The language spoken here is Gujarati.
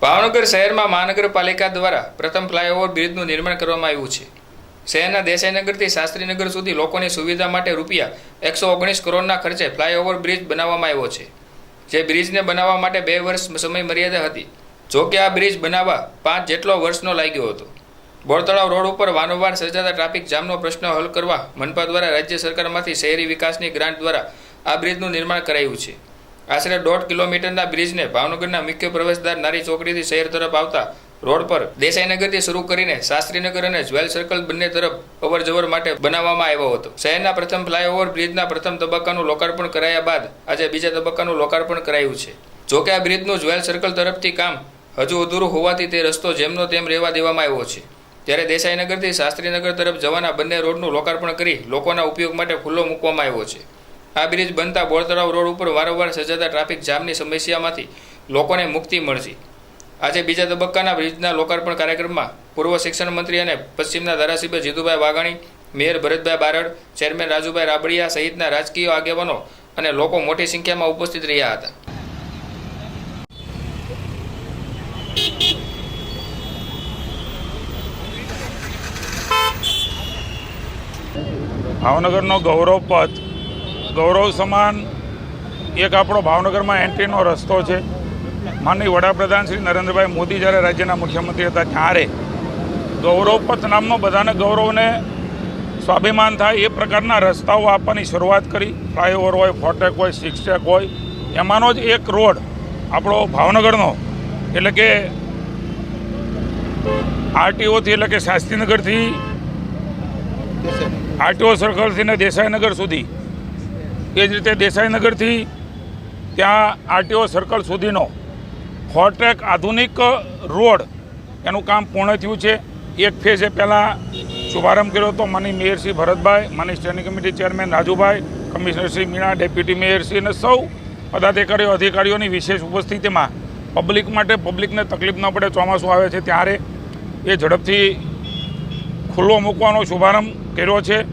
ભાવનગર શહેરમાં મહાનગરપાલિકા દ્વારા પ્રથમ ફ્લાયઓવર બ્રિજનું નિર્માણ કરવામાં આવ્યું છે। શહેરના દેસાઈનગરથી શાસ્ત્રીનગર સુધી લોકોની સુવિધા માટે રૂપિયા 119 કરોડના ખર્ચે ફ્લાયઓવર બ્રિજ બનાવવામાં આવ્યો છે, જે બ્રિજને બનાવવા માટે 2 વર્ષ સમય મર્યાદા હતી। જોકે આ બ્રિજ બનાવવા 5 જેટલો વર્ષનો લાગ્યો હતો। બોરતળાવ રોડ ઉપર વારંવાર સર્જાતા ટ્રાફિક જામનો પ્રશ્ન હલ કરવા મનપા દ્વારા રાજ્ય સરકારમાંથી શહેરી વિકાસની ગ્રાન્ટ દ્વારા આ બ્રિજનું નિર્માણ કરાયું છે। આશરે 1.5 કિલોમીટરના બ્રિજને ભાવનગરના મુખ્ય પ્રવેશદ્વાર નારી ચોકડીથી શહેર તરફ આવતા રોડ પર દેસાઈનગરથી શરૂ કરીને શાસ્ત્રીનગર અને જ્વેલ સર્કલ બંને તરફ અવરજવર માટે બનાવવામાં આવ્યો હતો। શહેરના પ્રથમ ફ્લાયઓવર બ્રિજના પ્રથમ તબક્કાનું લોકાર્પણ કરાયા બાદ આજે બીજા તબક્કાનું લોકાર્પણ કરાયું છે। જોકે આ બ્રિજનું જ્વેલ સર્કલ તરફથી કામ હજુ અધૂરું હોવાથી તે રસ્તો જેમનો તેમ રહેવા દેવામાં આવ્યો છે, ત્યારે દેસાઈનગરથી શાસ્ત્રીનગર તરફ જવાના બંને રોડનું લોકાર્પણ કરી લોકોના ઉપયોગ માટે ખુલ્લો મૂકવામાં આવ્યો છે। આ બ્રિજ બનતા બોરતળાવ રોડ ઉપર વારંવાર સર્જાતા ટ્રાફિક જામની સમસ્યામાંથી લોકોને મુક્તિ મળશે। આજે બીજા તબક્કાના બ્રિજના લોકાર્પણ કાર્યક્રમમાં પૂર્વ શિક્ષણ મંત્રી અને પશ્ચિમના ધારાસભ્ય જીતુભાઈ વાઘાણી, મેયર ભરતભાઈ બારડ, ચેરમેન રાજુભાઈ રાબડિયા સહિતના રાજકીય આગેવાનો અને લોકો મોટી સંખ્યામાં ઉપસ્થિત રહ્યા હતા। ભાવનગરનો ગૌરવપથ, ગૌરવ સમાન એક આપણો ભાવનગરમાં એન્ટ્રીનો રસ્તો છે। માનનીય વડાપ્રધાન શ્રી નરેન્દ્રભાઈ મોદી જ્યારે રાજ્યના મુખ્યમંત્રી હતા ત્યારે ગૌરવપથ નામનો બધાને ગૌરવને સ્વાભિમાન થાય એ પ્રકારના રસ્તાઓ આપવાની શરૂઆત કરી। ફ્લાયઓવર હોય, ફોરટેક હોય, સિક્સટેક હોય, એમાંનો જ એક રોડ આપણો ભાવનગરનો એટલે કે આરટીઓથી એટલે કે શાસ્ત્રીનગરથી આરટીઓ સર્કલથી ને દેસાઈનગર સુધી, એ જ રીતે દેસાઈનગરથી ત્યાં આરટીઓ સર્કલ સુધીનો ફોરટેક આધુનિક રોડ એનું કામ પૂર્ણ થયું છે। એક ફેઝે પહેલાં શુભારંભ કર્યો હતો માનનીય મેયર શ્રી ભરતભાઈ, માનનીય standing committee chairman Rajubhai, commissioner Shri Meena, deputy mayor Shri અને સૌ પદાધિકારીઓ અધિકારીઓની વિશેષ ઉપસ્થિતિમાં પબ્લિક માટે, પબ્લિકને તકલીફ ન પડે, ચોમાસું આવે છે ત્યારે એ ઝડપથી ખુલ્લો મૂકવાનો શુભારંભ કર્યો છે।